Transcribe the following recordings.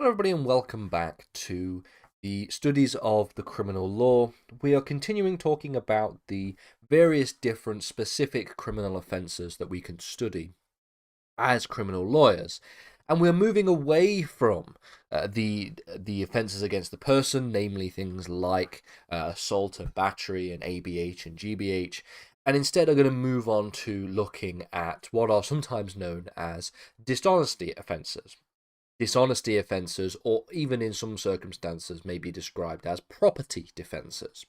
Hello, everybody, and welcome back to the studies of the criminal law. We are continuing talking about the various different specific criminal offences that we can study as criminal lawyers. And we're moving away from the offences against the person, namely things like assault and battery and ABH and GBH, and instead are going to move on to looking at what are sometimes known as dishonesty offences. Dishonesty offences, or even in some circumstances, may be described as property offences.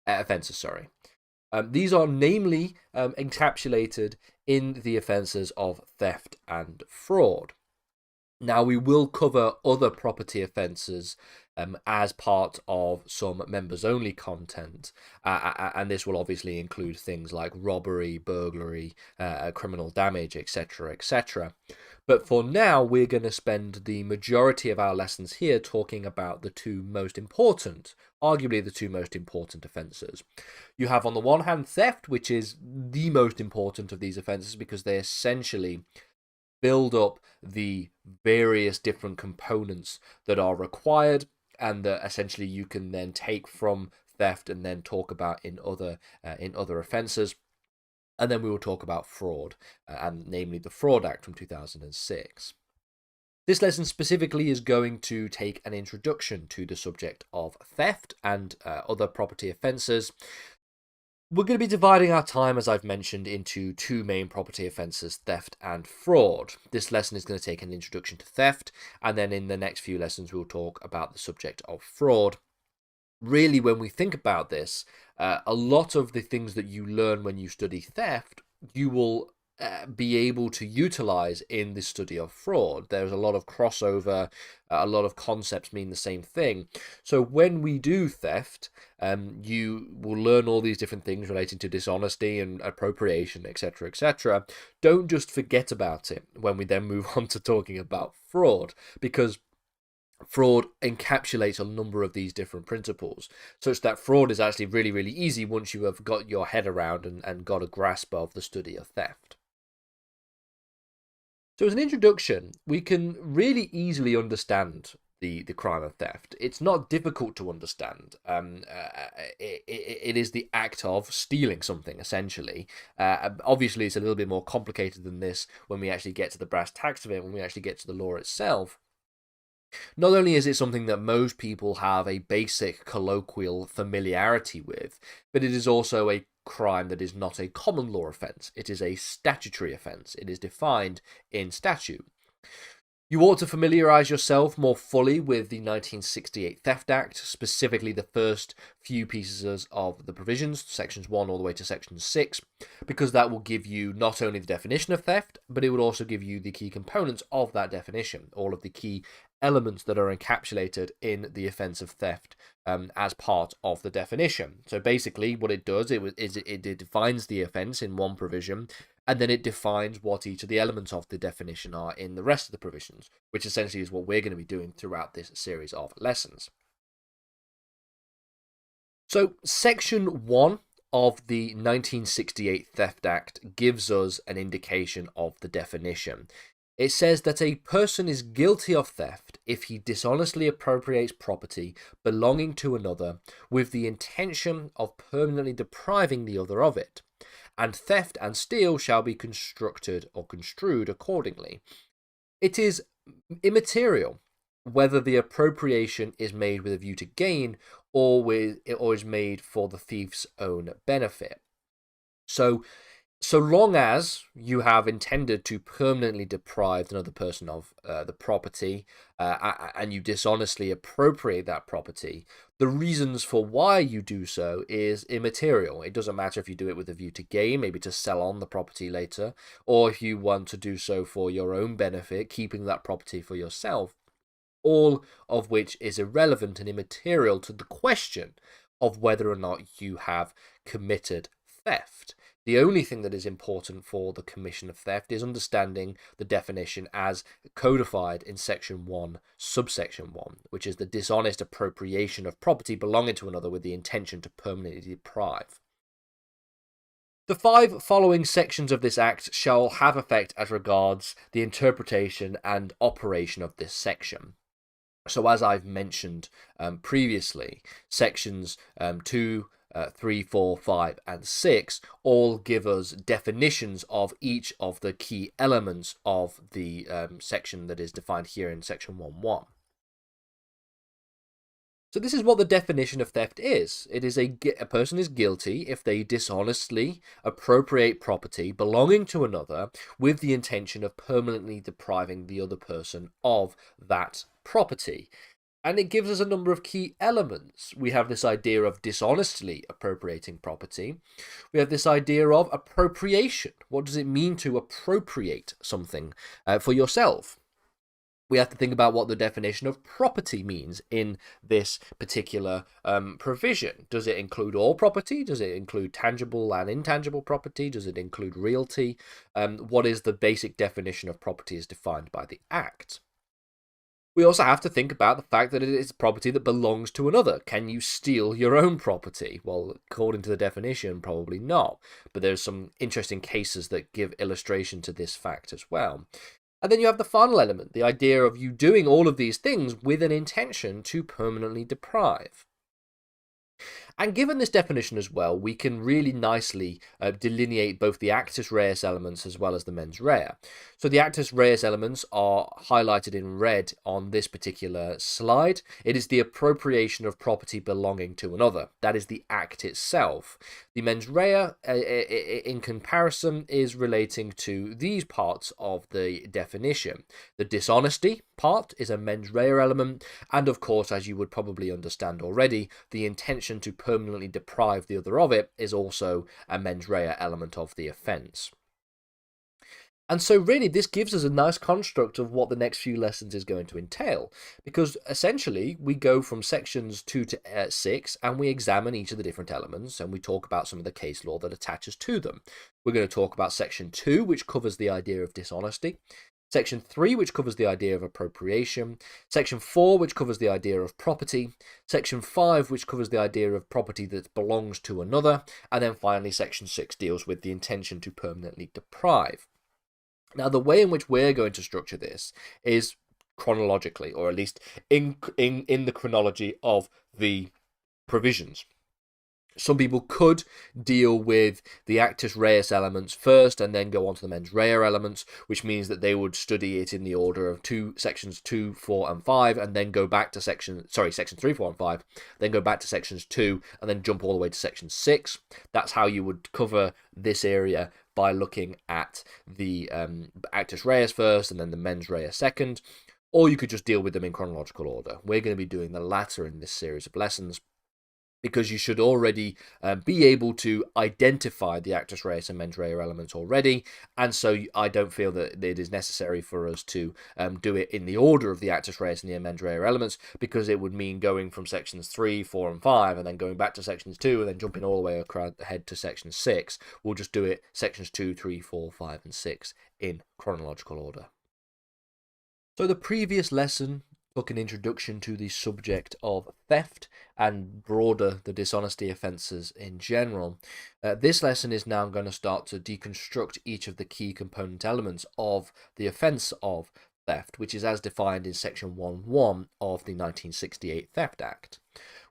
These are namely encapsulated in the offences of theft and fraud. Now, we will cover other property offences as part of some members-only content, and this will obviously include things like robbery, burglary, criminal damage, etc., etc. But for now, we're going to spend the majority of our lessons here talking about the two most important, arguably the two most important offences. You have, on the one hand, theft, which is the most important of these offences because they essentially build up the various different components that are required and that essentially you can then take from theft and then talk about in other offences. And then we will talk about fraud, and namely the Fraud Act from 2006. This lesson specifically is going to take an introduction to the subject of theft and other property offences. We're going to be dividing our time, as I've mentioned, into two main property offences, theft and fraud. This lesson is going to take an introduction to theft, and then in the next few lessons we'll talk about the subject of fraud. Really, when we think about this, a lot of the things that you learn when you study theft, you will be able to utilize in the study of fraud. There's a lot of crossover, a lot of concepts mean the same thing. So when we do theft, you will learn all these different things relating to dishonesty and appropriation, etc., etc. Don't just forget about it when we then move on to talking about fraud, because fraud encapsulates a number of these different principles, such that fraud is actually really, really easy once you have got your head around and got a grasp of the study of theft. So as an introduction, we can really easily understand the crime of theft. It's not difficult to understand. It is the act of stealing something, essentially. Obviously, it's a little bit more complicated than this when we actually get to the brass tacks of it, when we actually get to the law itself. Not only is it something that most people have a basic colloquial familiarity with, but it is also a crime that is not a common law offence. It is a statutory offence. It is defined in statute. You ought to familiarise yourself more fully with the 1968 Theft Act, specifically the first few pieces of the provisions, sections 1 all the way to section 6, because that will give you not only the definition of theft, but it will also give you the key components of that definition, all of the key elements that are encapsulated in the offence of theft as part of the definition. So basically what it does is it defines the offence in one provision, and then it defines what each of the elements of the definition are in the rest of the provisions, which essentially is what we're going to be doing throughout this series of lessons. So section 1 of the 1968 Theft Act gives us an indication of the definition. It says that a person is guilty of theft if he dishonestly appropriates property belonging to another with the intention of permanently depriving the other of it, and theft and steal shall be construed accordingly. It is immaterial whether the appropriation is made with a view to gain or is made for the thief's own benefit. So long as you have intended to permanently deprive another person of the property and you dishonestly appropriate that property, the reasons for why you do so is immaterial. It doesn't matter if you do it with a view to gain, maybe to sell on the property later, or if you want to do so for your own benefit, keeping that property for yourself, all of which is irrelevant and immaterial to the question of whether or not you have committed theft. The only thing that is important for the commission of theft is understanding the definition as codified in section 1, subsection 1, which is the dishonest appropriation of property belonging to another with the intention to permanently deprive. The 5 following sections of this Act shall have effect as regards the interpretation and operation of this section. So as I've mentioned previously, sections 2, 3, 4, 5, and 6 all give us definitions of each of the key elements of the section that is defined here in section 1.1. So this is what the definition of theft is. It is a person is guilty if they dishonestly appropriate property belonging to another with the intention of permanently depriving the other person of that property. And it gives us a number of key elements. We have this idea of dishonestly appropriating property. We have this idea of appropriation. What does it mean to appropriate something for yourself? We have to think about what the definition of property means in this particular provision. Does it include all property? Does it include tangible and intangible property? Does it include realty? What is the basic definition of property as defined by the Act? We also have to think about the fact that it is property that belongs to another. Can you steal your own property? Well, according to the definition, probably not. But there's some interesting cases that give illustration to this fact as well. And then you have the final element, the idea of you doing all of these things with an intention to permanently deprive. And given this definition as well, we can really nicely delineate both the actus reus elements as well as the mens rea. So the actus reus elements are highlighted in red on this particular slide. It is the appropriation of property belonging to another. That is the act itself. The mens rea, in comparison, is relating to these parts of the definition. The dishonesty part is a mens rea element, and of course, as you would probably understand already, the intention to permanently deprive the other of it is also a mens rea element of the offence. And so really this gives us a nice construct of what the next few lessons is going to entail, because essentially we go from sections 2 to 6 and we examine each of the different elements and we talk about some of the case law that attaches to them. We're going to talk about section 2, which covers the idea of dishonesty, section 3, which covers the idea of appropriation, section 4, which covers the idea of property, section 5, which covers the idea of property that belongs to another, and then finally section 6 deals with the intention to permanently deprive. Now, the way in which we're going to structure this is chronologically, or at least in the chronology of the provisions. Some people could deal with the actus reus elements first and then go on to the mens rea elements, which means that they would study it in the order of sections 2, 4, and 5, and then go back to sections 3, 4, and 5, then go back to sections 2, and then jump all the way to section 6. That's how you would cover this area, by looking at the actus reus first and then the mens rea second, or you could just deal with them in chronological order. We're going to be doing the latter in this series of lessons, because you should already be able to identify the actus reus and mens rea elements already, and so I don't feel that it is necessary for us to do it in the order of the actus reus and the mens rea elements, because it would mean going from sections 3, 4, and 5, and then going back to sections 2, and then jumping all the way ahead to section 6. We'll just do it sections 2, 3, 4, 5, and 6 in chronological order. So the previous lesson took an introduction to the subject of theft and broader the dishonesty offences in general. This lesson is now going to start to deconstruct each of the key component elements of the offence of theft, which is as defined in section 1.1 of the 1968 Theft Act.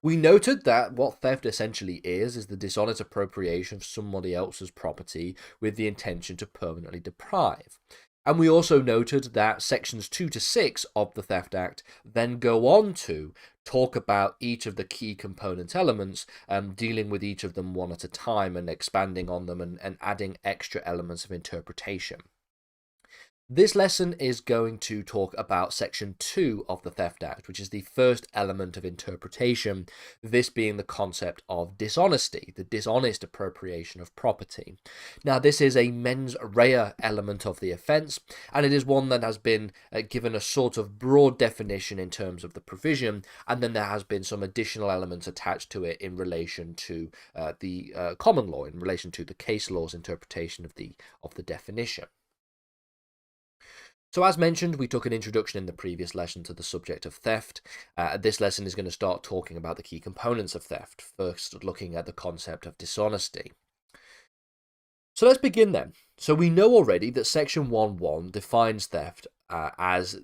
We noted that what theft essentially is the dishonest appropriation of somebody else's property with the intention to permanently deprive. And we also noted that sections 2 to 6 of the Theft Act then go on to talk about each of the key component elements, dealing with each of them one at a time and expanding on them and adding extra elements of interpretation. This lesson is going to talk about section 2 of the Theft Act, which is the first element of interpretation, this being the concept of dishonesty, the dishonest appropriation of property. Now, this is a mens rea element of the offence, and it is one that has been given a sort of broad definition in terms of the provision, and then there has been some additional elements attached to it in relation to the common law, in relation to the case law's interpretation of the definition. So as mentioned, we took an introduction in the previous lesson to the subject of theft. This lesson is going to start talking about the key components of theft, first looking at the concept of dishonesty. So let's begin then. So we know already that section 1.1 defines theft as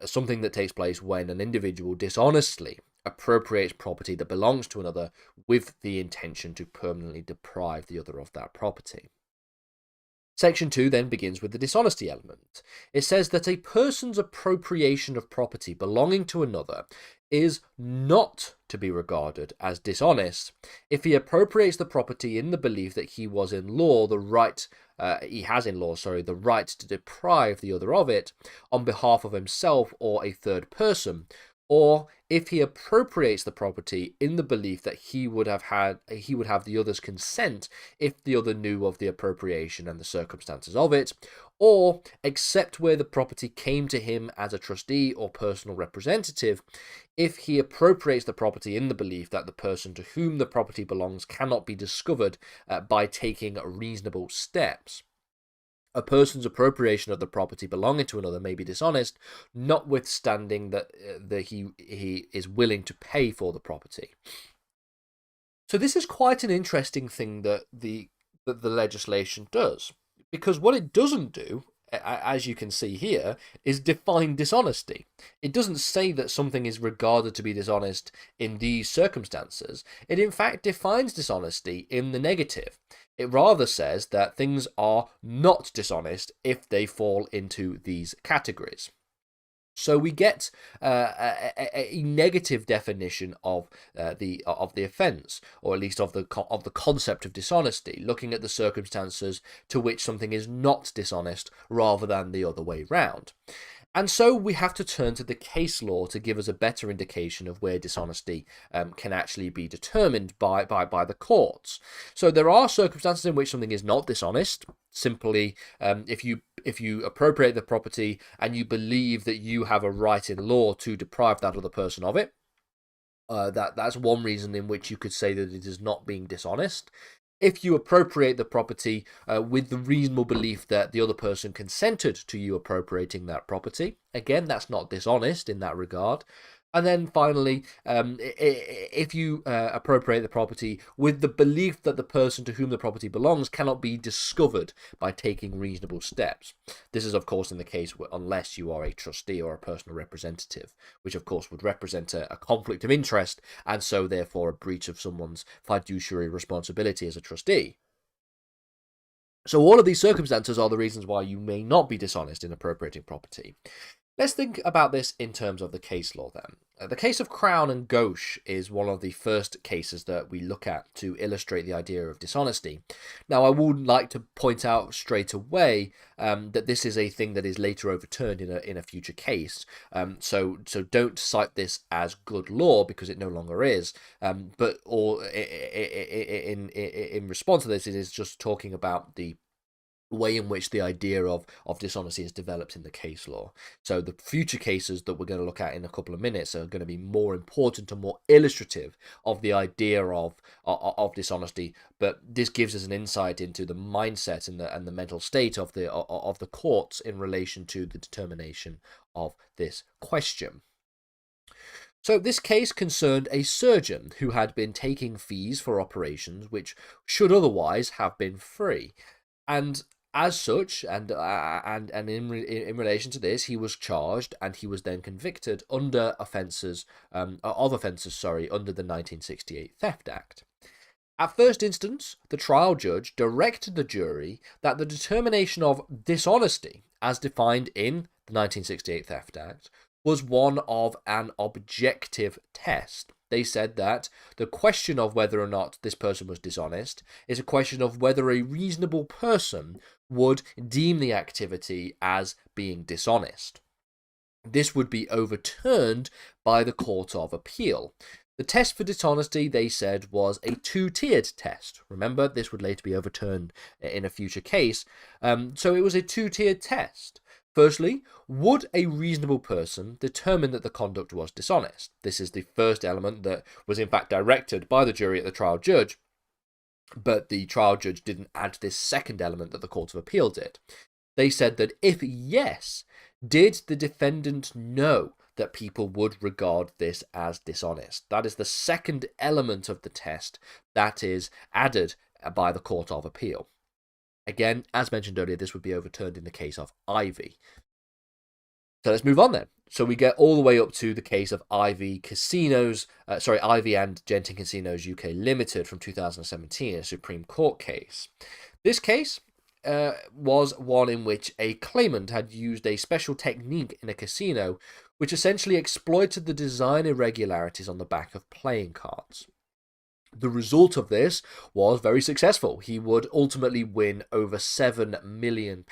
something that takes place when an individual dishonestly appropriates property that belongs to another with the intention to permanently deprive the other of that property. Section 2 then begins with the dishonesty element. It says that a person's appropriation of property belonging to another is not to be regarded as dishonest if he appropriates the property in the belief that he has in law the right to deprive the other of it on behalf of himself or a third person, or if he appropriates the property in the belief that he would have the other's consent if the other knew of the appropriation and the circumstances of it, or except where the property came to him as a trustee or personal representative, if he appropriates the property in the belief that the person to whom the property belongs cannot be discovered by taking reasonable steps. A person's appropriation of the property belonging to another may be dishonest, notwithstanding that he is willing to pay for the property. So this is quite an interesting thing that the legislation does, because what it doesn't do, as you can see here, is define dishonesty. It doesn't say that something is regarded to be dishonest in these circumstances. It in fact defines dishonesty in the negative. It rather says that things are not dishonest if they fall into these categories. So we get a negative definition of the offence, or at least of the concept of dishonesty, looking at the circumstances to which something is not dishonest rather than the other way round. And so we have to turn to the case law to give us a better indication of where dishonesty can actually be determined by the courts. So there are circumstances in which something is not dishonest. Simply, if you appropriate the property and you believe that you have a right in law to deprive that other person of it, that's one reason in which you could say that it is not being dishonest. If you appropriate the property with the reasonable belief that the other person consented to you appropriating that property, again, that's not dishonest in that regard. And then finally, if you appropriate the property with the belief that the person to whom the property belongs cannot be discovered by taking reasonable steps. This is, of course, in the case unless you are a trustee or a personal representative, which, of course, would represent a conflict of interest and so, therefore, a breach of someone's fiduciary responsibility as a trustee. So all of these circumstances are the reasons why you may not be dishonest in appropriating property. Let's think about this in terms of the case law then. The case of Crown and Gauche is one of the first cases that we look at to illustrate the idea of dishonesty. Now, I would like to point out straight away that this is a thing that is later overturned in a future case. So don't cite this as good law because it no longer is. In response to this, it is just talking about the way in which the idea of dishonesty is developed in the case law. So the future cases that we're going to look at in a couple of minutes are going to be more important and more illustrative of the idea of dishonesty. But this gives us an insight into the mindset and the mental state of the courts in relation to the determination of this question. So this case concerned a surgeon who had been taking fees for operations which should otherwise have been free, and as such, and in relation to this, he was charged and he was then convicted under offences under the 1968 Theft Act. At first instance, the trial judge directed the jury that the determination of dishonesty, as defined in the 1968 Theft Act, was one of an objective test. They said that the question of whether or not this person was dishonest is a question of whether a reasonable person would deem the activity as being dishonest. This would be overturned by the Court of Appeal. The test for dishonesty, they said, was a two-tiered test. Remember, this would later be overturned in a future case. So it was a two-tiered test. Firstly, would a reasonable person determine that the conduct was dishonest? This is the first element that was in fact directed by the jury at the trial judge, but the trial judge didn't add this second element that the Court of Appeal did. They said that if yes, did the defendant know that people would regard this as dishonest? That is the second element of the test that is added by the Court of Appeal. Again, as mentioned earlier, this would be overturned in the case of Ivy. So let's move on then. So we get all the way up to the case of Ivy Ivy and Genting Casinos UK Limited from 2017, a Supreme Court case. This case was one in which a claimant had used a special technique in a casino which essentially exploited the design irregularities on the back of playing cards. The result of this was very successful. He would ultimately win over £7 million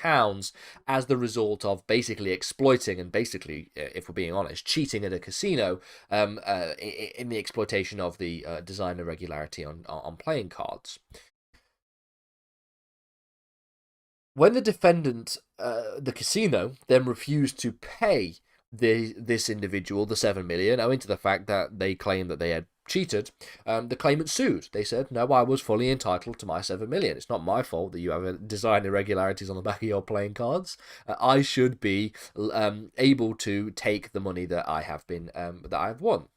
as the result of basically exploiting and basically, if we're being honest, cheating at a casino in the exploitation of the design irregularity on playing cards. When the defendant, the casino, then refused to pay this individual the $7 million, owing to the fact that they claimed that they had cheated, the claimant sued. They said, no, I was fully entitled to my $7 million. It's not my fault that you have design irregularities on the back of your playing cards. I should be able to take the money that I have won.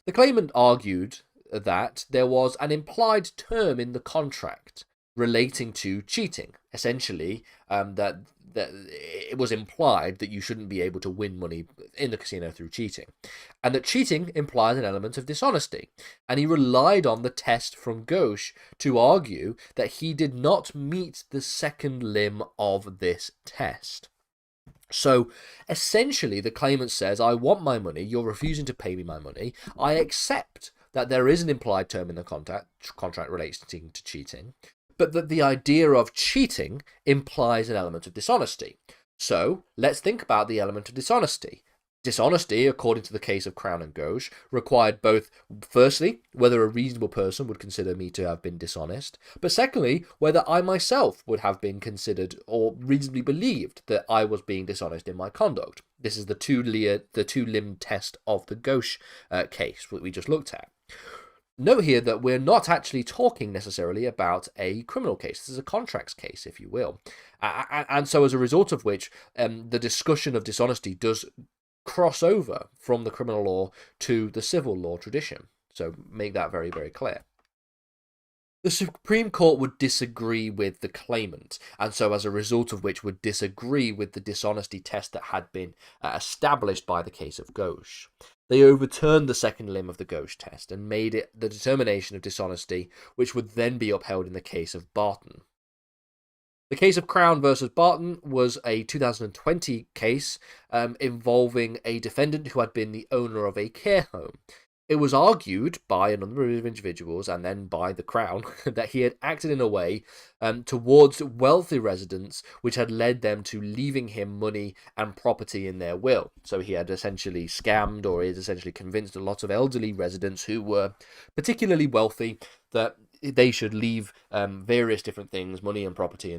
The claimant argued that there was an implied term in the contract relating to cheating. Essentially, that it was implied that you shouldn't be able to win money in the casino through cheating, and that cheating implies an element of dishonesty. And he relied on the test from Gauche to argue that he did not meet the second limb of this test. So essentially, the claimant says, I want my money, you're refusing to pay me my money, I accept that there is an implied term in the contract relating to cheating, but that the idea of cheating implies an element of dishonesty. So let's think about the element of dishonesty. Dishonesty, according to the case of Crown and Gauche, required both, firstly, whether a reasonable person would consider me to have been dishonest, but secondly, whether I myself would have been considered or reasonably believed that I was being dishonest in my conduct. This is the two-limb test of the Gauche case that we just looked at. Note here that we're not actually talking necessarily about a criminal case. This is a contracts case, if you will. And so as a result of which, the discussion of dishonesty does cross over from the criminal law to the civil law tradition. So make that very, very clear. The Supreme Court would disagree with the claimant, and so as a result of which would disagree with the dishonesty test that had been established by the case of Gauche. They overturned the second limb of the Gauche test and made it the determination of dishonesty, which would then be upheld in the case of Barton. The case of Crown versus Barton was a 2020 case involving a defendant who had been the owner of a care home. It was argued by a number of individuals and then by the Crown that he had acted in a way towards wealthy residents which had led them to leaving him money and property in their will. So he had essentially scammed, or he had essentially convinced a lot of elderly residents who were particularly wealthy that they should leave various different things, money and property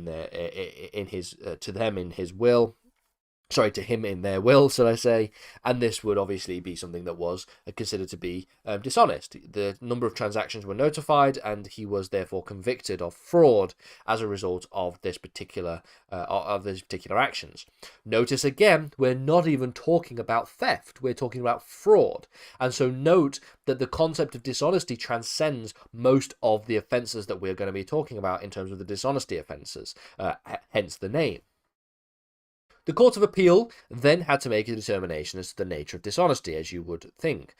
to him in their will, should I say, and this would obviously be something that was considered to be dishonest. The number of transactions were notified, and he was therefore convicted of fraud as a result of these particular actions. Notice again, we're not even talking about theft, we're talking about fraud. And so note that the concept of dishonesty transcends most of the offences that we're going to be talking about in terms of the dishonesty offences, hence the name. The Court of Appeal then had to make a determination as to the nature of dishonesty, as you would think.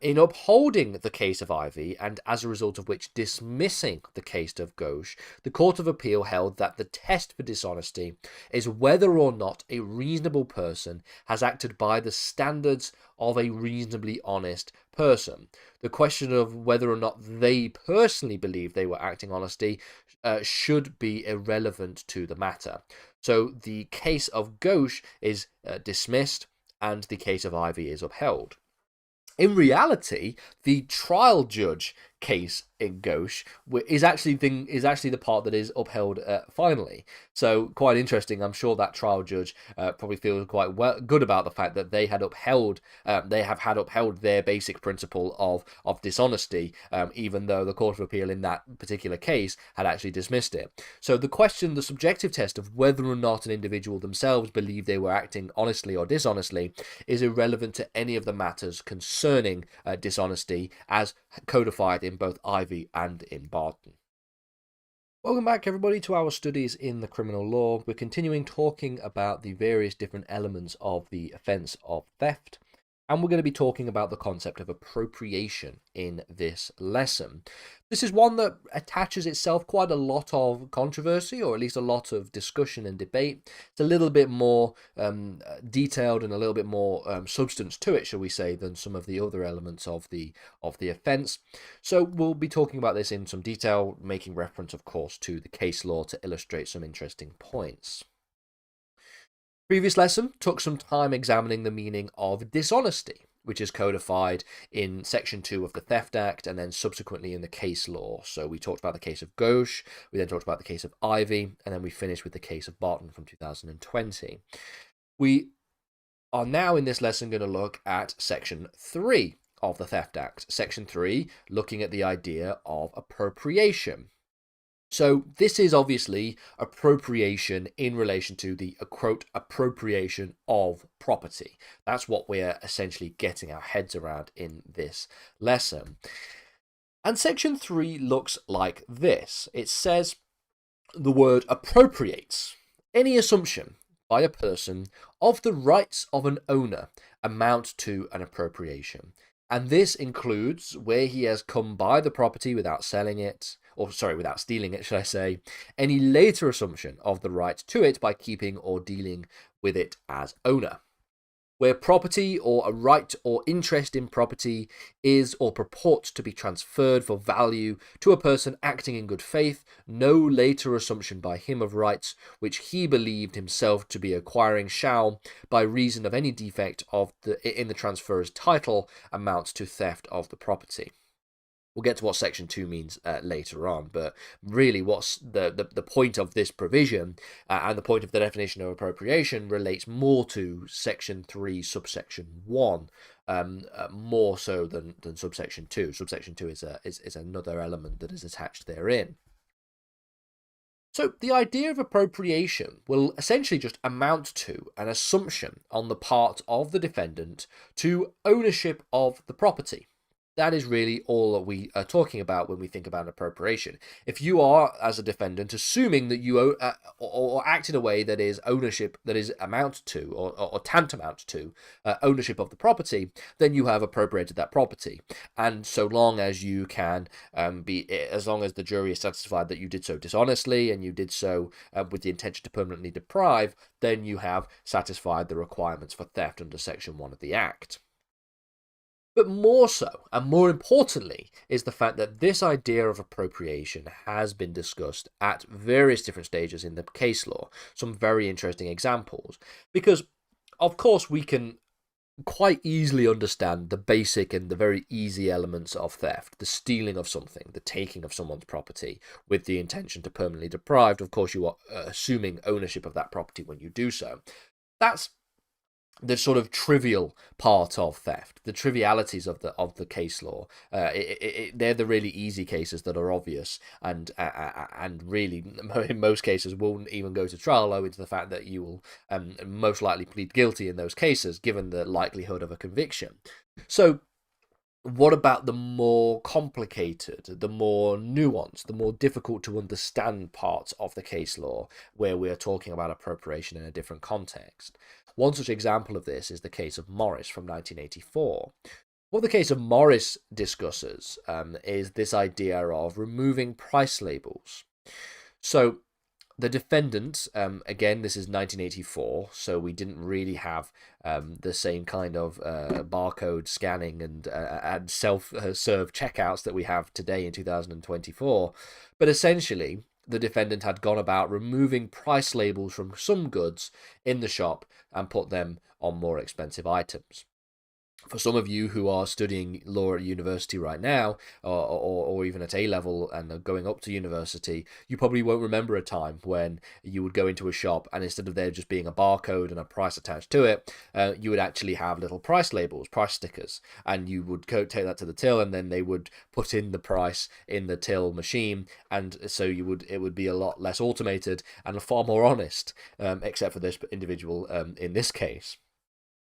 In upholding the case of Ivy, and as a result of which dismissing the case of Gauche, the Court of Appeal held that the test for dishonesty is whether or not a reasonable person has acted by the standards of a reasonably honest person. The question of whether or not they personally believe they were acting honestly should be irrelevant to the matter. So the case of Gauche is dismissed and the case of Ivy is upheld. In reality, the trial judge case in Gauche is actually the part that is upheld finally. So quite interesting. I'm sure that trial judge probably feels quite good about the fact that they have had upheld their basic principle of dishonesty, even though the Court of Appeal in that particular case had actually dismissed it. So the subjective test of whether or not an individual themselves believe they were acting honestly or dishonestly is irrelevant to any of the matters concerning dishonesty as codified in both Ivy and in Barton. Welcome back, everybody, to our studies in the criminal law. We're continuing talking about the various different elements of the offence of theft, and we're going to be talking about the concept of appropriation in this lesson. This is one that attaches itself quite a lot of controversy, or at least a lot of discussion and debate. It's a little bit more detailed and a little bit more substance to it, shall we say, than some of the other elements of the offence. So we'll be talking about this in some detail, making reference, of course, to the case law to illustrate some interesting points. Previous lesson took some time examining the meaning of dishonesty, which is codified in Section 2 of the Theft Act and then subsequently in the case law. So we talked about the case of Gauche, we then talked about the case of Ivy, and then we finished with the case of Barton from 2020. We are now in this lesson going to look at Section 3 of the Theft Act. Section 3, looking at the idea of appropriation. So this is obviously appropriation in relation to the, quote, appropriation of property. That's what we're essentially getting our heads around in this lesson. And Section 3 looks like this. It says the word appropriates any assumption by a person of the rights of an owner amount to an appropriation. And this includes where he has come by the property without selling it, without stealing it, should I say, any later assumption of the right to it by keeping or dealing with it as owner. Where property or a right or interest in property is or purports to be transferred for value to a person acting in good faith, no later assumption by him of rights which he believed himself to be acquiring shall, by reason of any defect in the transferor's title, amount to theft of the property. We'll get to what Section 2 means later on, but really what's the point of this provision and the point of the definition of appropriation relates more to Section 3, subsection 1, more so than subsection 2. Subsection 2 is another element that is attached therein. So the idea of appropriation will essentially just amount to an assumption on the part of the defendant to ownership of the property. That is really all that we are talking about when we think about appropriation. If you are, as a defendant, assuming that you or act in a way that is ownership, that is amount to or tantamount to ownership of the property, then you have appropriated that property. And so long as you can as long as the jury is satisfied that you did so dishonestly and you did so with the intention to permanently deprive, then you have satisfied the requirements for theft under Section 1 of the Act. But more so, and more importantly, is the fact that this idea of appropriation has been discussed at various different stages in the case law. Some very interesting examples. Because, of course, we can quite easily understand the basic and the very easy elements of theft. The stealing of something, the taking of someone's property with the intention to permanently deprive. Of course, you are assuming ownership of that property when you do so. That's the sort of trivial part of theft, the trivialities of the case law. They're the really easy cases that are obvious and really in most cases won't even go to trial, owing to the fact that you will most likely plead guilty in those cases, given the likelihood of a conviction. So what about the more complicated, the more nuanced, the more difficult to understand parts of the case law where we are talking about appropriation in a different context? One such example of this is the case of Morris from 1984. What the case of Morris discusses is this idea of removing price labels. So the defendant, again, this is 1984, so we didn't really have the same kind of barcode scanning and self-serve checkouts that we have today in 2024. But essentially, the defendant had gone about removing price labels from some goods in the shop and put them on more expensive items. For some of you who are studying law at university right now, or even at A-level and are going up to university, you probably won't remember a time when you would go into a shop and instead of there just being a barcode and a price attached to it, you would actually have little price labels, price stickers, and you would take that to the till and then they would put in the price in the till machine, and so it would be a lot less automated and far more honest, except for this individual in this case.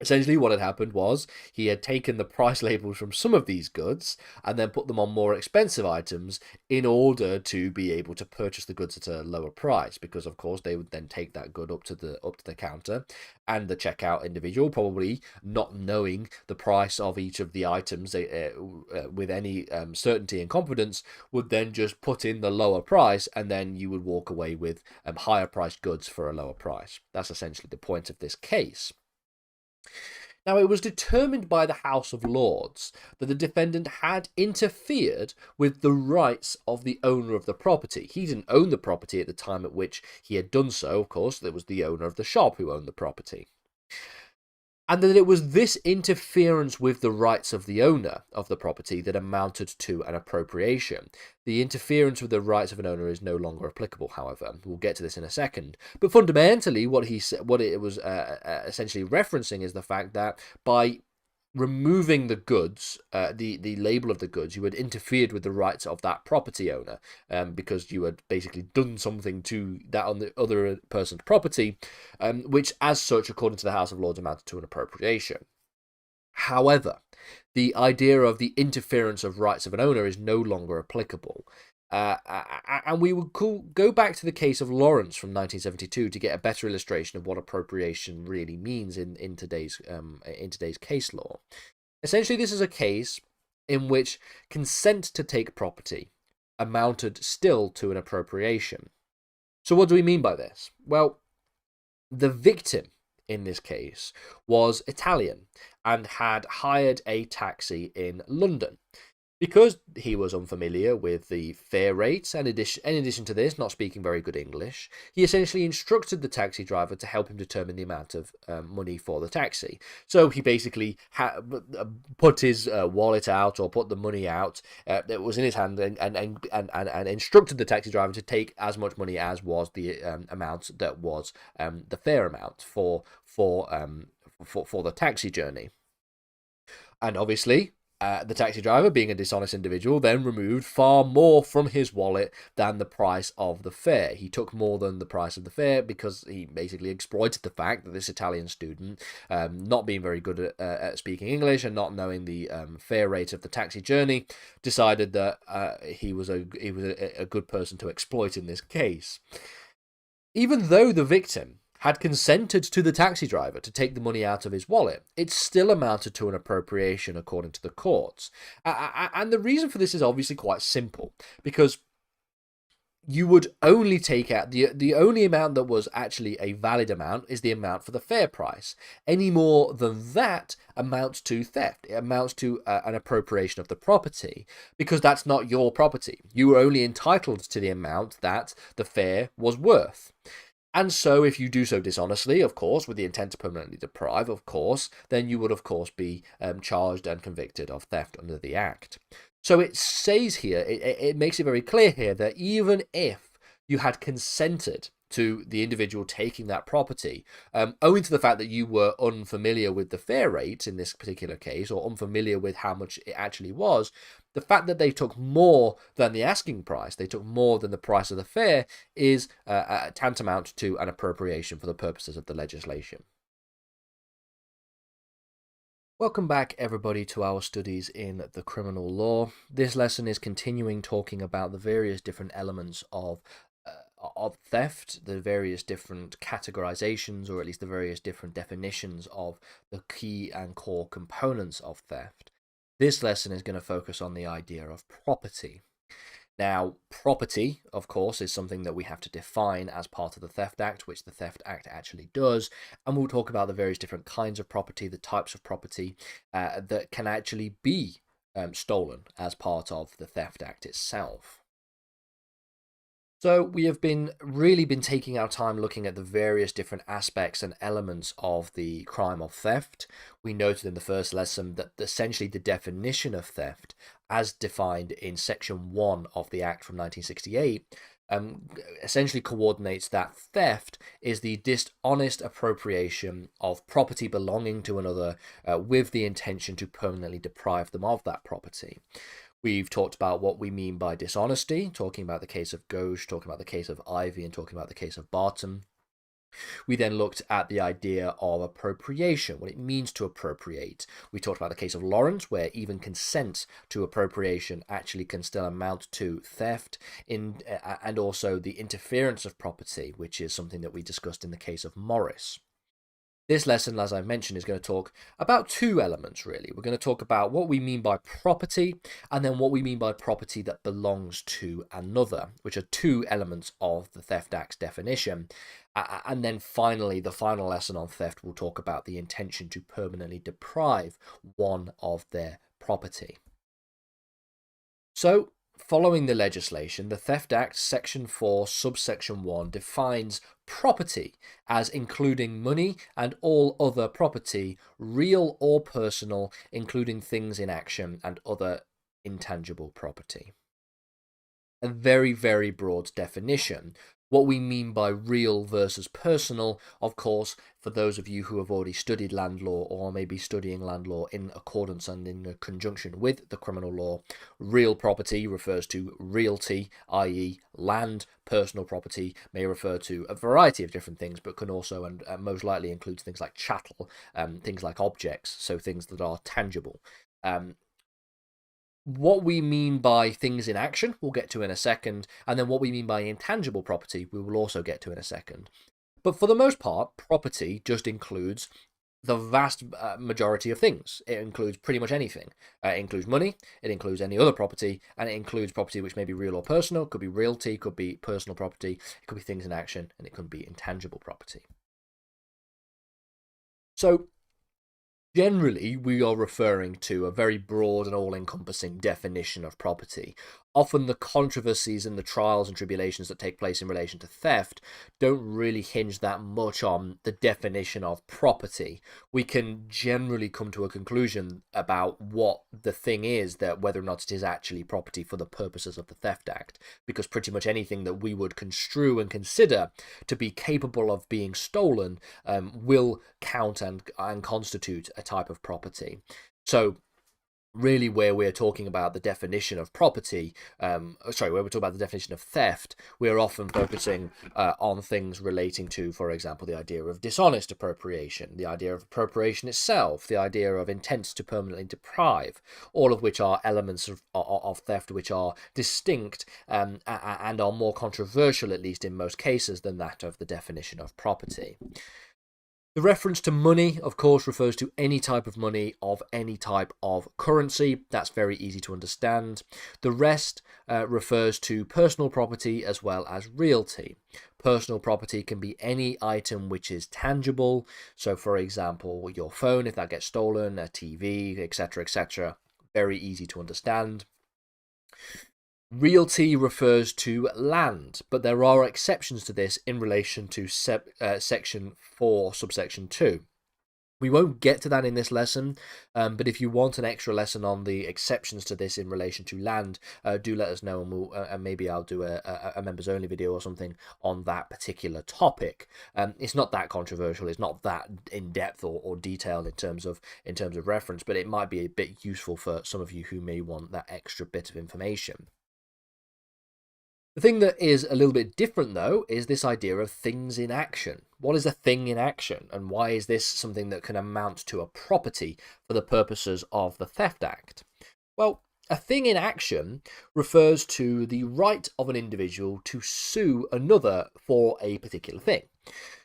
Essentially, what had happened was he had taken the price labels from some of these goods and then put them on more expensive items in order to be able to purchase the goods at a lower price. Because, of course, they would then take that good up to the counter, and the checkout individual, probably not knowing the price of each of the items with any certainty and confidence, would then just put in the lower price, and then you would walk away with higher priced goods for a lower price. That's essentially the point of this case. Now, it was determined by the House of Lords that the defendant had interfered with the rights of the owner of the property. He didn't own the property at the time at which he had done so, of course. It was the owner of the shop who owned the property. And that it was this interference with the rights of the owner of the property that amounted to an appropriation. The interference with the rights of an owner is no longer applicable, however. We'll get to this in a second. But fundamentally, what it was essentially referencing is the fact that by removing the goods, the label of the goods, you had interfered with the rights of that property owner, because you had basically done something to that on the other person's property, which as such, according to the House of Lords, amounted to an appropriation. However, the idea of the interference of rights of an owner is no longer applicable. And we would go back to the case of Lawrence from 1972 to get a better illustration of what appropriation really means in today's case law. Essentially, this is a case in which consent to take property amounted still to an appropriation. So what do we mean by this? Well, the victim in this case was Italian and had hired a taxi in London. Because he was unfamiliar with the fare rates, and in addition to this, not speaking very good English, he essentially instructed the taxi driver to help him determine the amount of money for the taxi. So he basically put his wallet out, or put the money out that was in his hand, and instructed the taxi driver to take as much money as was the amount that was the fare amount for the taxi journey. And obviously, the taxi driver, being a dishonest individual, then removed far more from his wallet than the price of the fare. He took more than the price of the fare because he basically exploited the fact that this Italian student, not being very good at speaking English and not knowing the fare rate of the taxi journey, decided that he was a good person to exploit in this case. Even though the victim had consented to the taxi driver to take the money out of his wallet, it still amounted to an appropriation according to the courts. And the reason for this is obviously quite simple, because you would only take out the only amount that was actually a valid amount is the amount for the fare price. Any more than that amounts to theft. It amounts to an appropriation of the property, because that's not your property. You were only entitled to the amount that the fare was worth. And so if you do so dishonestly, of course, with the intent to permanently deprive, of course, then you would, of course, be charged and convicted of theft under the Act. So it says here, it makes it very clear here that even if you had consented to the individual taking that property, owing to the fact that you were unfamiliar with the fare rate in this particular case, or unfamiliar with how much it actually was, the fact that they took more than the asking price, they took more than the price of the fare, is tantamount to an appropriation for the purposes of the legislation. Welcome back, everybody, to our studies in the criminal law. This lesson is continuing talking about the various different elements of theft, the various different categorizations, or at least the various different definitions of the key and core components of theft. This lesson is going to focus on the idea of property. Now, property, of course, is something that we have to define as part of the Theft Act, which the Theft Act actually does, and we'll talk about the various different kinds of property, the types of property that can actually be stolen as part of the Theft Act itself. So we have really been taking our time looking at the various different aspects and elements of the crime of theft. We noted in the first lesson that essentially the definition of theft, as defined in Section 1 of the Act from 1968, essentially coordinates that theft is the dishonest appropriation of property belonging to another with the intention to permanently deprive them of that property. We've talked about what we mean by dishonesty, talking about the case of Gauche, talking about the case of Ivy, and talking about the case of Barton. We then looked at the idea of appropriation, what it means to appropriate. We talked about the case of Lawrence, where even consent to appropriation actually can still amount to theft, and also the interference of property, which is something that we discussed in the case of Morris. This lesson, as I mentioned, is going to talk about two elements, really. We're going to talk about what we mean by property, and then what we mean by property that belongs to another, which are two elements of the Theft Act's definition. And then finally, the final lesson on theft will talk about the intention to permanently deprive one of their property. So, following the legislation, the Theft Act, Section 4, Subsection 1, defines property as including money and all other property, real or personal, including things in action and other intangible property. A very, very broad definition. What we mean by real versus personal, of course, for those of you who have already studied land law or maybe studying land law in accordance and in conjunction with the criminal law, real property refers to realty, i.e. land. Personal property may refer to a variety of different things, but can also and most likely include things like chattel, things like objects, so things that are tangible. What we mean by things in action, we'll get to in a second, and then what we mean by intangible property, we will also get to in a second. But for the most part, property just includes the vast majority of things. It includes pretty much anything. It includes money, it includes any other property, and it includes property which may be real or personal. It could be realty, could be personal property, it could be things in action, and it could be intangible property. So, generally, we are referring to a very broad and all-encompassing definition of property. Often the controversies and the trials and tribulations that take place in relation to theft don't really hinge that much on the definition of property. We can generally come to a conclusion about what the thing is, that whether or not it is actually property for the purposes of the Theft Act, because pretty much anything that we would construe and consider to be capable of being stolen will count and constitute a type of property. So really, where we're talking about the definition of property, where we're talking about the definition of theft, we're often focusing on things relating to, for example, the idea of dishonest appropriation, the idea of appropriation itself, the idea of intent to permanently deprive, all of which are elements of theft which are distinct and are more controversial, at least in most cases, than that of the definition of property. The reference to money, of course, refers to any type of money of any type of currency. That's very easy to understand. The rest refers to personal property as well as realty. Personal property can be any item which is tangible. So, for example, your phone, if that gets stolen, a TV, etc., etc. Very easy to understand. Realty refers to land, but there are exceptions to this in relation to Section 4, Subsection 2. We won't get to that in this lesson, but if you want an extra lesson on the exceptions to this in relation to land, do let us know, and maybe I'll do a members-only video or something on that particular topic. It's not that controversial, it's not that in-depth or detailed in terms of reference, but it might be a bit useful for some of you who may want that extra bit of information. The thing that is a little bit different, though, is this idea of things in action. What is a thing in action, and why is this something that can amount to a property for the purposes of the Theft Act? Well, a thing in action refers to the right of an individual to sue another for a particular thing.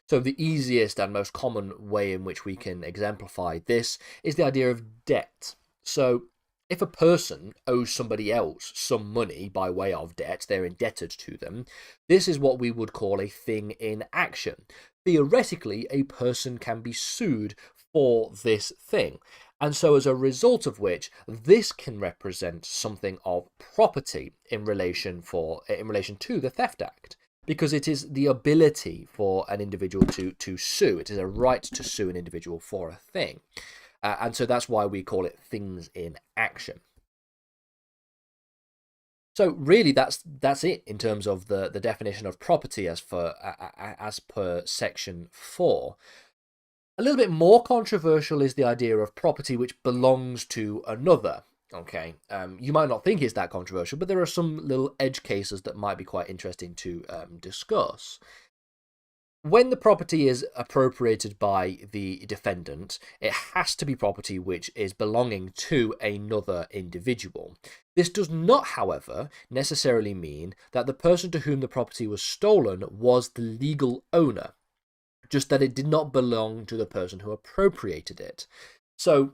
So the easiest and most common way in which we can exemplify this is the idea of debt. So if a person owes somebody else some money by way of debt, they're indebted to them, this is what we would call a thing in action. Theoretically, a person can be sued for this thing. And so as a result of which, this can represent something of property in relation to the Theft Act, because it is the ability for an individual to sue. It is a right to sue an individual for a thing. And so that's why we call it things in action. So really, that's it in terms of the definition of property as per Section 4. A little bit more controversial is the idea of property which belongs to another. Okay, you might not think it's that controversial, but there are some little edge cases that might be quite interesting to discuss. when the property is appropriated by the defendant, it has to be property which is belonging to another individual. This does not, however, necessarily mean that the person to whom the property was stolen was the legal owner, just that it did not belong to the person who appropriated it. So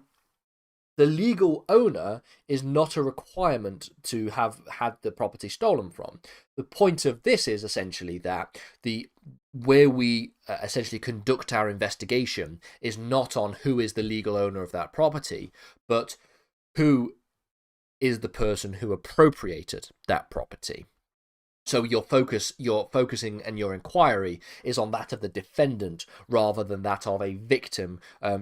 the legal owner is not a requirement to have had the property stolen from. The point of this is essentially that where we essentially conduct our investigation is not on who is the legal owner of that property, but who is the person who appropriated that property. So your focusing and your inquiry is on that of the defendant rather than that of a victim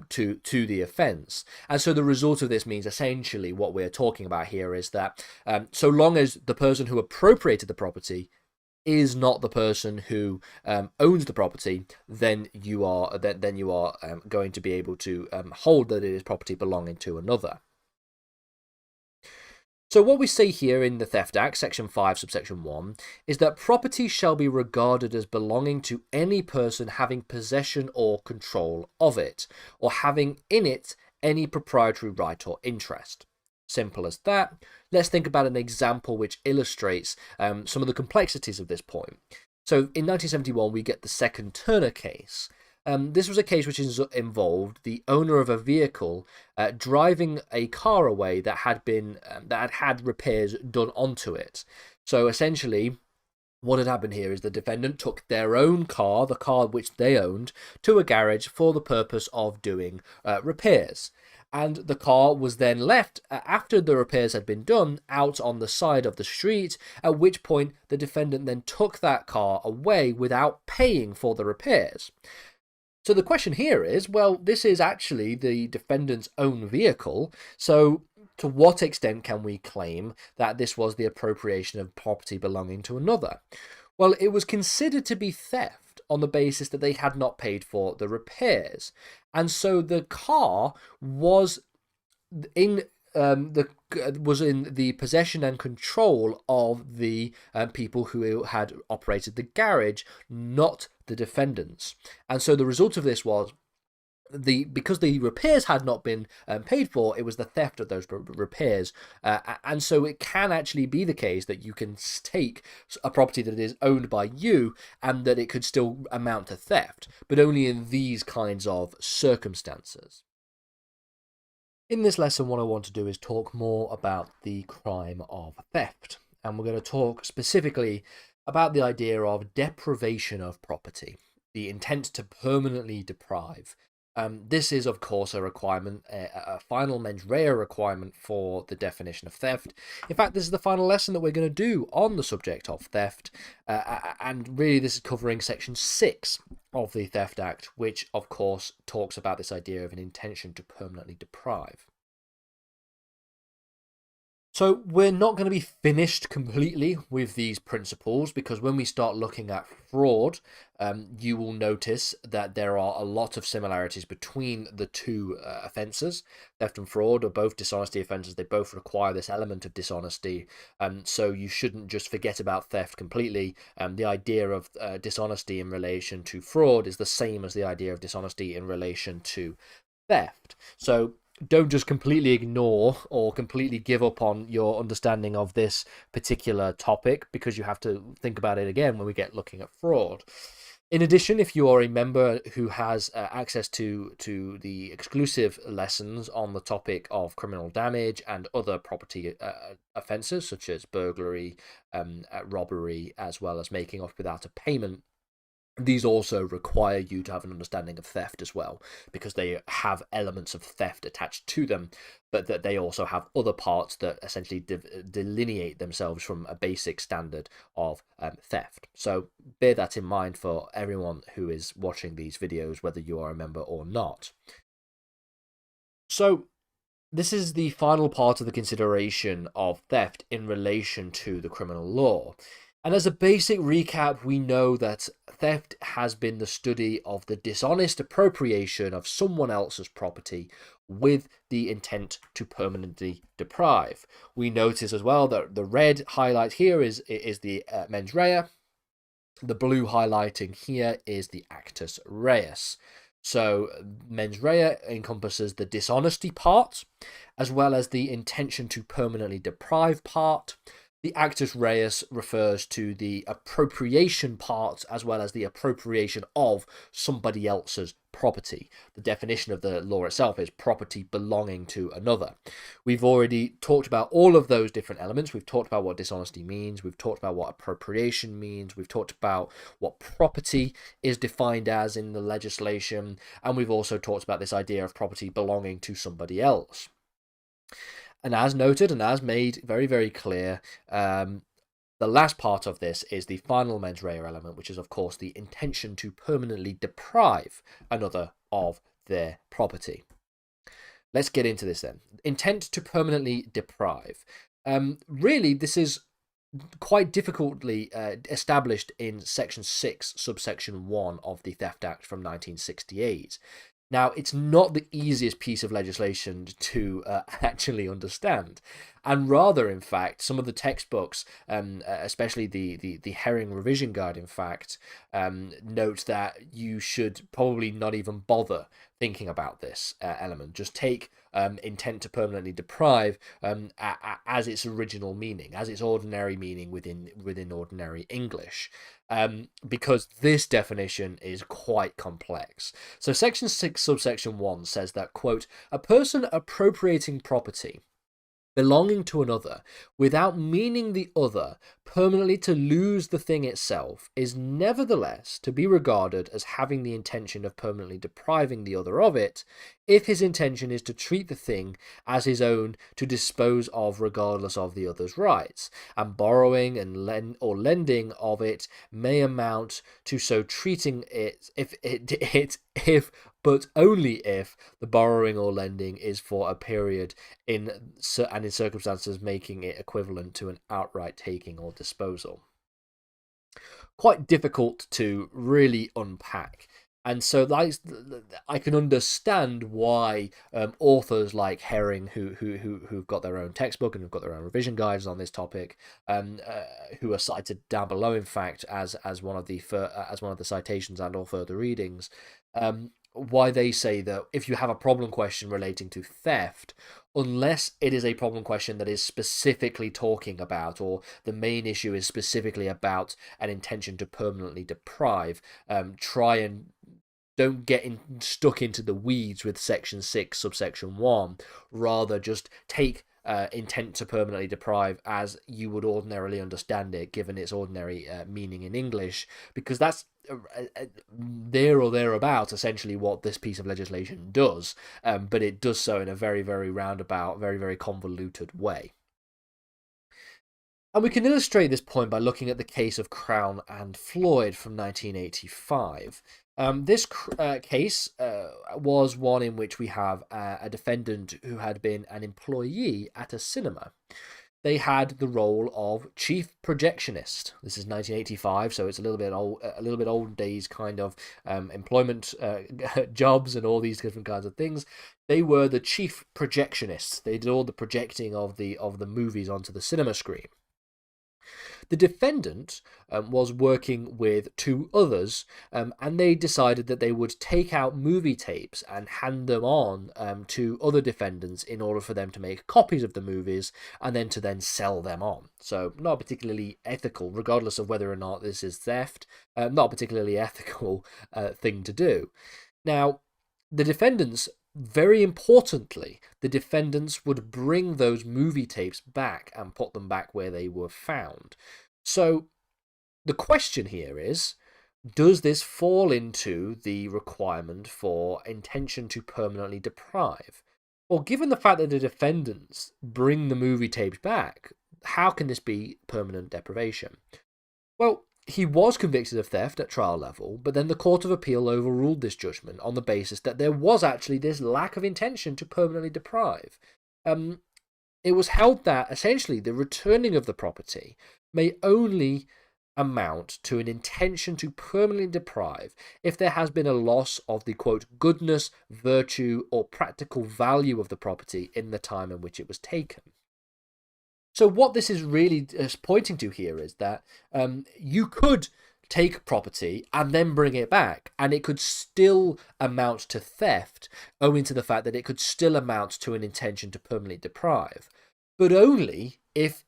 to the offence. And so the result of this means essentially what we're talking about here is that so long as the person who appropriated the property is not the person who owns the property, then you are going to be able to hold that it is property belonging to another. So what we say here in the Theft Act, Section 5, subsection 1, is that property shall be regarded as belonging to any person having possession or control of it, or having in it any proprietary right or interest. Simple as that. Let's think about an example which illustrates some of the complexities of this point. So in 1971, we get the Second Turner case. This was a case which involved the owner of a vehicle driving a car away that had repairs done onto it. So essentially, what had happened here is the defendant took their own car, the car which they owned, to a garage for the purpose of doing repairs. And the car was then left, after the repairs had been done, out on the side of the street, at which point the defendant then took that car away without paying for the repairs. So the question here is, well, this is actually the defendant's own vehicle, so to what extent can we claim that this was the appropriation of property belonging to another? Well, it was considered to be theft on the basis that they had not paid for the repairs, and so the car was in the possession and control of the people who had operated the garage, not the defendants. And so the result of this was because the repairs had not been paid for, it was the theft of those repairs. And so it can actually be the case that you can take a property that is owned by you and that it could still amount to theft, but only in these kinds of circumstances. In this lesson, what I want to do is talk more about the crime of theft. And we're going to talk specifically about the idea of deprivation of property, the intent to permanently deprive. This is, of course, a requirement, a final mens rea requirement for the definition of theft. In fact, this is the final lesson that we're going to do on the subject of theft. And really, this is covering Section 6 of the Theft Act, which, of course, talks about this idea of an intention to permanently deprive. So we're not going to be finished completely with these principles, because when we start looking at fraud, you will notice that there are a lot of similarities between the two offences. Theft and fraud are both dishonesty offences. They both require this element of dishonesty. So you shouldn't just forget about theft completely. The idea of dishonesty in relation to fraud is the same as the idea of dishonesty in relation to theft. So don't just completely ignore or completely give up on your understanding of this particular topic, because you have to think about it again when we get looking at fraud. In addition, if you are a member who has access to the exclusive lessons on the topic of criminal damage and other property offences, such as burglary, robbery, as well as making off without a payment, these also require you to have an understanding of theft as well, because they have elements of theft attached to them, but that they also have other parts that essentially delineate themselves from a basic standard of theft. So bear that in mind for everyone who is watching these videos, whether you are a member or not. So this is the final part of the consideration of theft in relation to the criminal law. And as a basic recap, we know that theft has been the study of the dishonest appropriation of someone else's property with the intent to permanently deprive. We notice as well that the red highlight here is the mens rea. The blue highlighting here is the actus reus. So mens rea encompasses the dishonesty part, as well as the intention to permanently deprive part. The actus reus refers to the appropriation part, as well as the appropriation of somebody else's property. The definition of the law itself is property belonging to another. We've already talked about all of those different elements. We've talked about what dishonesty means. We've talked about what appropriation means. We've talked about what property is defined as in the legislation. And we've also talked about this idea of property belonging to somebody else. And as noted and as made very, very clear, the last part of this is the final mens rea element, which is, of course, the intention to permanently deprive another of their property. Let's get into this then. Intent to permanently deprive. Really, this is quite difficultly established in Section 6, subsection 1 of the Theft Act from 1968. Now, it's not the easiest piece of legislation to actually understand. And rather, in fact, some of the textbooks, especially the Herring Revision Guide, in fact, note that you should probably not even bother thinking about this element. Just take intent to permanently deprive as its original meaning, as its ordinary meaning within ordinary English. Because this definition is quite complex. So Section 6, subsection 1 says that, quote, a person appropriating property belonging to another without meaning the other permanently to lose the thing itself is nevertheless to be regarded as having the intention of permanently depriving the other of it, if his intention is to treat the thing as his own to dispose of regardless of the other's rights, and borrowing and lending of it may amount to so treating it if but only if the borrowing or lending is for a period and in circumstances making it equivalent to an outright taking or disposal. Quite difficult to really unpack. And so I can understand why authors like Herring, who've got their own textbook and who've got their own revision guides on this topic, who are cited down below, in fact, as one of the citations and or further readings, why they say that if you have a problem question relating to theft, unless it is a problem question that is specifically talking about, or the main issue is specifically about an intention to permanently deprive, try and don't get stuck into the weeds with Section 6, subsection 1. Rather, just take intent to permanently deprive as you would ordinarily understand it, given its ordinary meaning in English, because that's there or thereabout essentially what this piece of legislation does, but it does so in a very, very roundabout, very, very convoluted way. And we can illustrate this point by looking at the case of Crown and Floyd from 1985. This case was one in which we have a defendant who had been an employee at a cinema. They had the role of chief projectionist. This is 1985, so it's a little bit old days kind of employment jobs and all these different kinds of things. They were the chief projectionists. They did all the projecting of the movies onto the cinema screen. The defendant was working with two others, and they decided that they would take out movie tapes and hand them on to other defendants in order for them to make copies of the movies and then sell them on. So not particularly ethical, regardless of whether or not this is theft, not a particularly ethical thing to do. Now, the defendants, very importantly, the defendants would bring those movie tapes back and put them back where they were found. So the question here is, does this fall into the requirement for intention to permanently deprive? Or given the fact that the defendants bring the movie tapes back, how can this be permanent deprivation? Well, he was convicted of theft at trial level, but then the Court of Appeal overruled this judgment on the basis that there was actually this lack of intention to permanently deprive. It was held that essentially the returning of the property may only amount to an intention to permanently deprive if there has been a loss of the, quote, goodness, virtue, or practical value of the property in the time in which it was taken. So what this is really pointing to here is that you could take property and then bring it back, and it could still amount to theft, owing to the fact that it could still amount to an intention to permanently deprive, but only if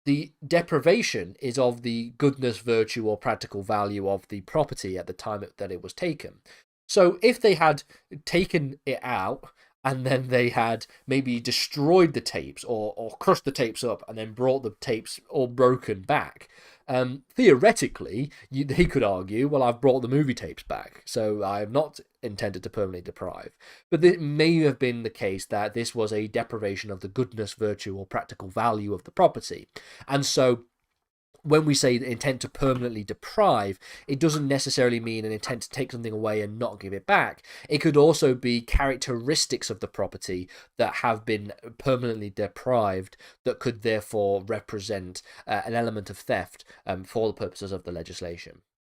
the deprivation is of the goodness, virtue, or practical value of the property at the time that it was taken. So if they had taken it out and then they had maybe destroyed the tapes or crushed the tapes up and then brought the tapes all broken back, theoretically, they could argue, well, I've brought the movie tapes back, so I have not intended to permanently deprive. But it may have been the case that this was a deprivation of the goodness, virtue, or practical value of the property. And so when we say intent to permanently deprive, it doesn't necessarily mean an intent to take something away and not give it back. It could also be characteristics of the property that have been permanently deprived that could therefore represent an element of theft for the purposes of the legislation.